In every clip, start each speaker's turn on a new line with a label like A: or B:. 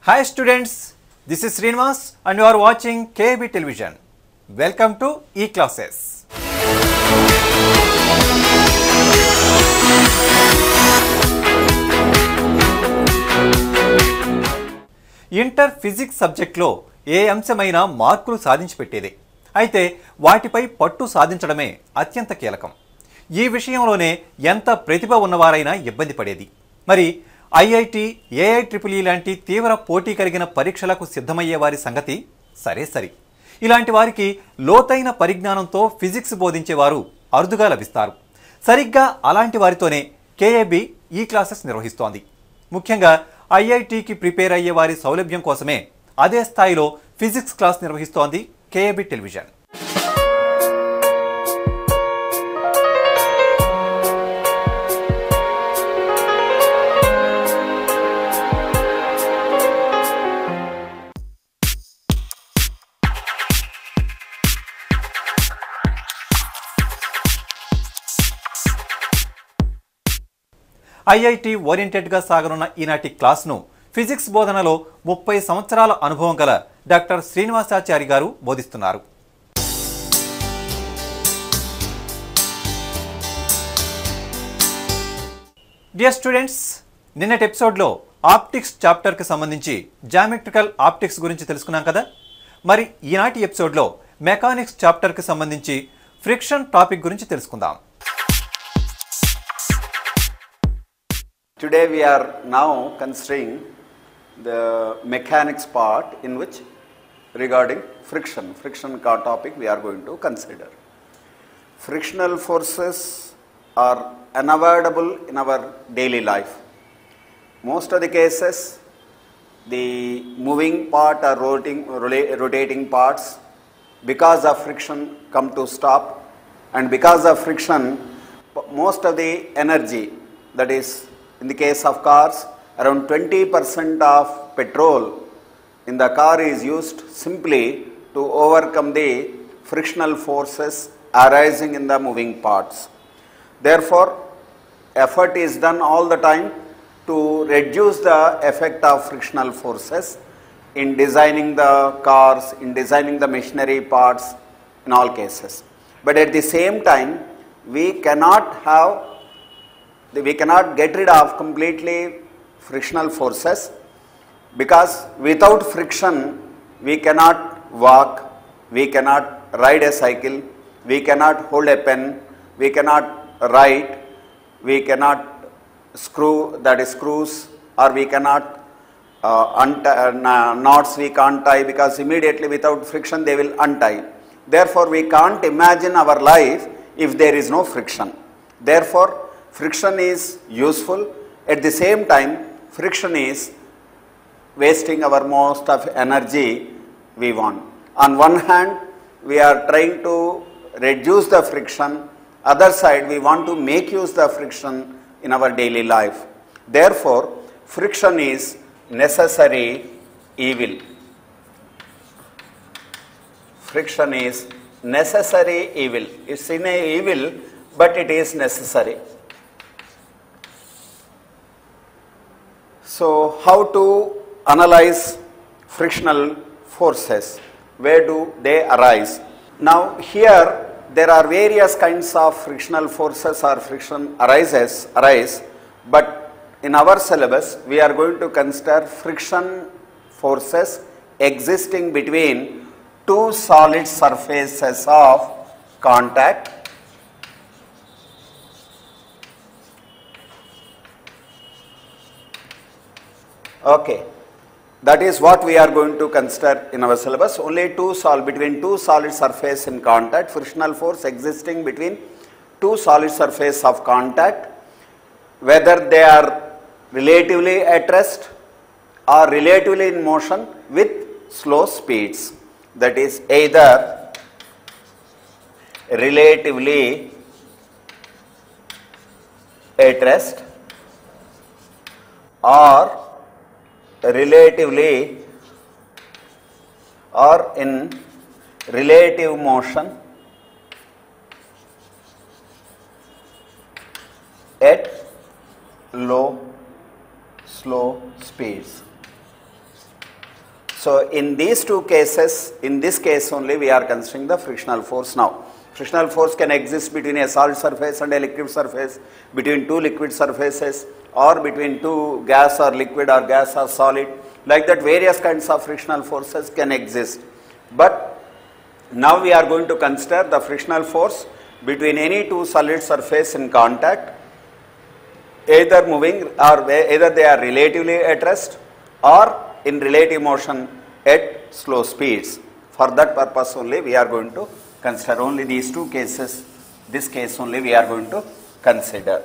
A: Hi students, this is Srinivas and you are watching KAB Television. Welcome to E-Classes. Inter physics సబ్జెక్ట్లో ఏ అంశమైనా మార్కులు సాధించి పెట్టేదే. అయితే వాటిపై పట్టు సాధించడమే అత్యంత కీలకం. ఈ విషయంలోనే ఎంత ప్రతిభ ఉన్నవారైనా ఇబ్బంది పడేది. మరి ఐఐటి, ఏఐట్రిపుల్ లాంటి తీవ్ర పోటీ కలిగిన పరీక్షలకు సిద్ధమయ్యే వారి సంగతి సరే. ఇలాంటి వారికి లోతైన పరిజ్ఞానంతో ఫిజిక్స్ బోధించేవారు అరుదుగా లభిస్తారు. సరిగ్గా అలాంటి వారితోనే కేఏబి ఈ క్లాసెస్ నిర్వహిస్తోంది. ముఖ్యంగా ఐఐటికి ప్రిపేర్ అయ్యే వారి సౌలభ్యం కోసమే అదే స్థాయిలో ఫిజిక్స్ క్లాస్ నిర్వహిస్తోంది కేఏబి టెలివిజన్. ఐఐటి ఓరియంటెడ్గా సాగనున్న ఈనాటి క్లాస్ను ఫిజిక్స్ బోధనలో 30 సంవత్సరాల అనుభవం గల డాక్టర్ శ్రీనివాసాచారి గారు బోధిస్తున్నారు. డియర్ స్టూడెంట్స్, నిన్నటి ఎపిసోడ్లో ఆప్టిక్స్ చాప్టర్కి సంబంధించి జామెట్రికల్ ఆప్టిక్స్ గురించి తెలుసుకున్నాం కదా. మరి ఈనాటి ఎపిసోడ్లో మెకానిక్స్ చాప్టర్కి సంబంధించి ఫ్రిక్షన్ టాపిక్ గురించి తెలుసుకుందాం.
B: Today we are now considering the mechanics part in which regarding friction topic we are going to consider. Frictional forces are unavoidable in our daily life. Most of the cases the moving part or rotating parts because of friction come to stop, and because of friction most of the energy, that is in the case of cars, around 20% of petrol in the car is used simply to overcome the frictional forces arising in the moving parts. Therefore, effort is done all the time to reduce the effect of frictional forces in designing the cars, in designing the machinery parts in all cases. But at the same time, we cannot get rid of completely frictional forces, because without friction we cannot walk, we cannot ride a cycle, we cannot hold a pen, we cannot write, we cannot screw, that is screws, or we cannot knots we can't tie, because immediately without friction they will untie. Therefore we can't imagine our life if there is no friction. Therefore friction is useful. At the same time, friction is wasting our most of energy we want. On one hand, we are trying to reduce the friction. Other side, we want to make use the friction in our daily life. Therefore, friction is necessary evil. Friction is necessary evil. It's in a evil, but it is necessary. So, how to analyze frictional forces? Where do they arise? Now, here there are various kinds of frictional forces or friction arise, but in our syllabus we are going to consider friction forces existing between two solid surfaces of contact. Okay, that is what we are going to consider in our syllabus. Only between two solid surface in contact, frictional force existing between two solid surface of contact, whether they are relatively at rest or relatively in motion with slow speeds. That is either relatively at rest or relatively or in relative motion at low slow speeds. So in these two cases, in this case only we are considering the frictional force now. Frictional force can exist between a solid surface and a liquid surface, between two liquid surfaces, or between two gas or liquid or gas or solid. Like that, various kinds of frictional forces can exist. But now we are going to consider the frictional force between any two solid surface in contact, either moving or either they are relatively at rest or in relative motion at slow speeds. For that purpose only we are going to consider only these two cases. This case only we are going to consider.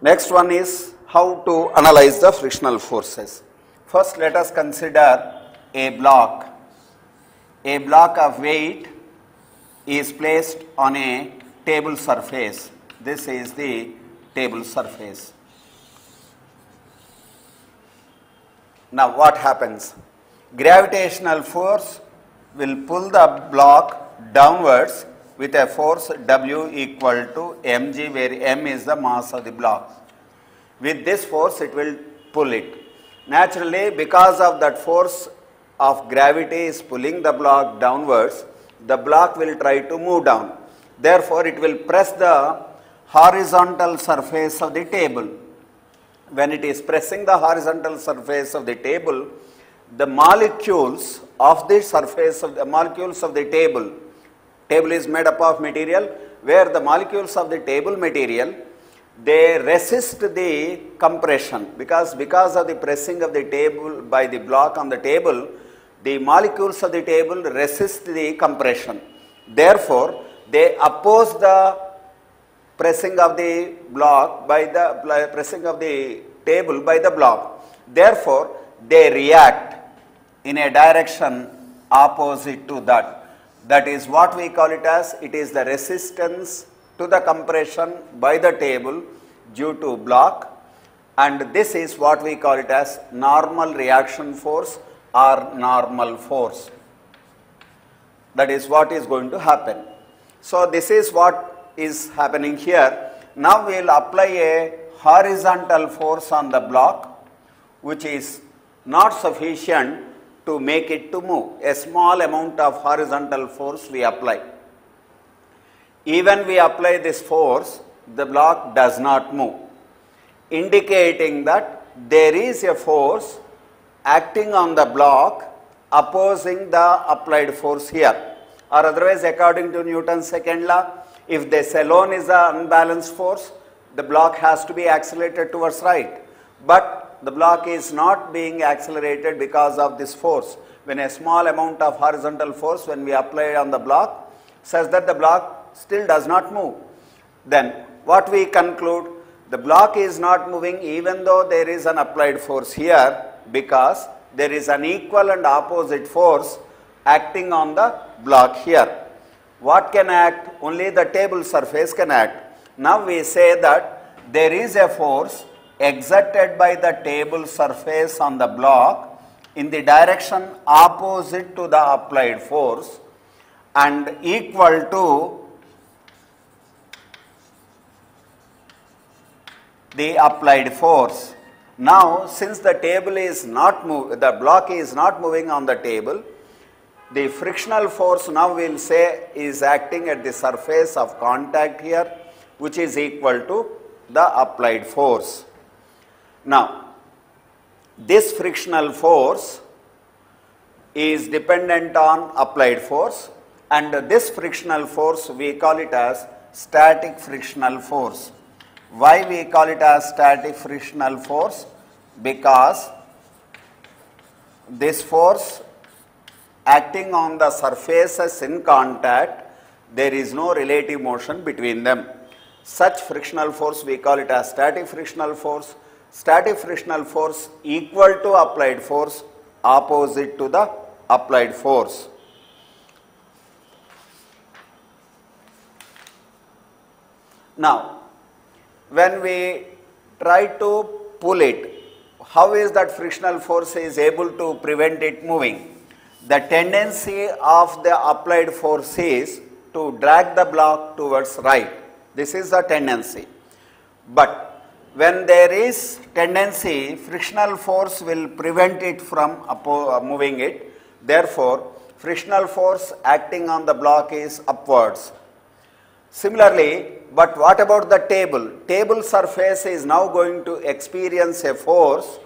B: Next one is how to analyze the frictional forces. First, let us consider a block. A block of weight is placed on a table surface. This is the table surface. Now what happens? Gravitational force will pull the block downwards with a force W equal to mg, where m is the mass of the block. With this force it will pull it. Naturally, because of that force of gravity is pulling the block downwards, the block will try to move down. Therefore, it will press the horizontal surface of the table. When it is pressing the horizontal surface of the table, the molecules of the surface of the molecules of the table is made up of material where the molecules of the table material, they resist the compression, because of the pressing of the table by the block on the table, the molecules of the table resist the compression. Therefore, they oppose the pressing of the block by the pressing of the table by the block. Therefore, they react in a direction opposite to that. That is what we call it as, it is the resistance to the compression by the table due to block, and this is what we call it as normal reaction force or normal force. That is what is going to happen. So this is what is happening here. Now we will apply a horizontal force on the block, which is not sufficient to make it to move. A small amount of horizontal force we apply. Even we apply this force, the block does not move, indicating that there is a force acting on the block opposing the applied force here. Or otherwise, according to Newton's second law, if this alone is an unbalanced force, the block has to be accelerated towards right. But the block is not being accelerated because of this force. When a small amount of horizontal force, when we apply on the block, such that the block still does not move, then what we conclude, the block is not moving even though there is an applied force here, because there is an equal and opposite force acting on the block here. What can act? Only the table surface can act. Now we say that there is a force exerted by the table surface on the block in the direction opposite to the applied force and equal to the applied force. Now, since the table is not the block is not moving on the table, the frictional force now we will say is acting at the surface of contact here, which is equal to the applied force. Now, this frictional force is dependent on applied force, and this frictional force we call it as static frictional force. Why we call it as static frictional force? Because this force acting on the surfaces in contact, there is no relative motion between them. Such frictional force we call it as static frictional force. Static frictional force equal to applied force, opposite to the applied force. Now, when we try to pull it, how is that frictional force is able to prevent it moving? The tendency of the applied force is to drag the block towards right. This is the tendency. But when there is tendency, frictional force will prevent it from moving it. Therefore, frictional force acting on the block is upwards. Similarly, but what about the table? Table surface is now going to experience a force,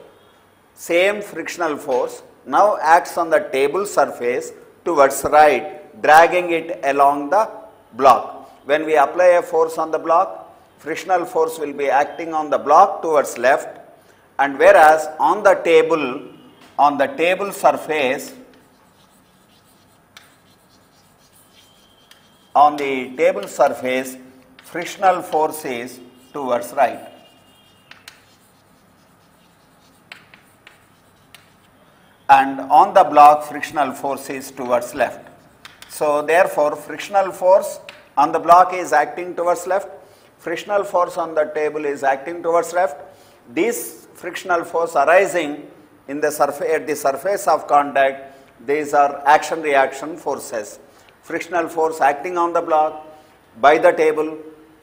B: same frictional force, now acts on the table surface towards right, dragging it along the block. When we apply a force on the block, frictional force will be acting on the block towards left, and whereas on the table surface, frictional force is towards right. And on the block, frictional force is towards left. So therefore, frictional force on the block is acting towards left, frictional force on the table is acting towards left. This frictional force arising in the at the surface of contact, these are action-reaction forces. Frictional force acting on the block, by the table,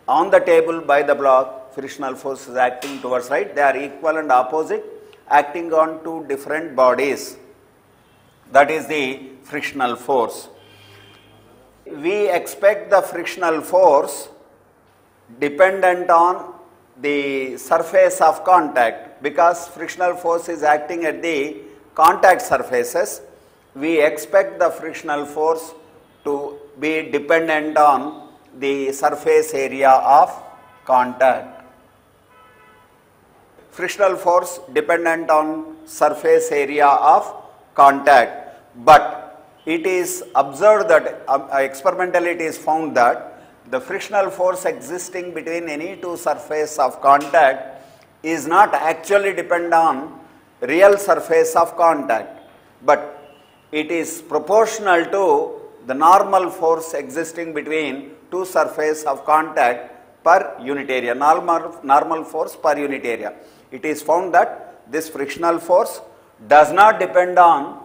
B: on the table, by the block, frictional force is acting towards right. They are equal and opposite, acting on two different bodies. That is the frictional force. We expect the frictional force dependent on the surface of contact, because frictional force is acting at the contact surfaces. We expect the frictional force to be dependent on the surface area of contact. Frictional force dependent on surface area of contact, but it is observed that experimentally it is found that the frictional force existing between any two surfaces of contact is not actually dependent on real surface of contact, but it is proportional to the normal force existing between two surfaces of contact per unit area, normal force per unit area. It is found that this frictional force does not depend on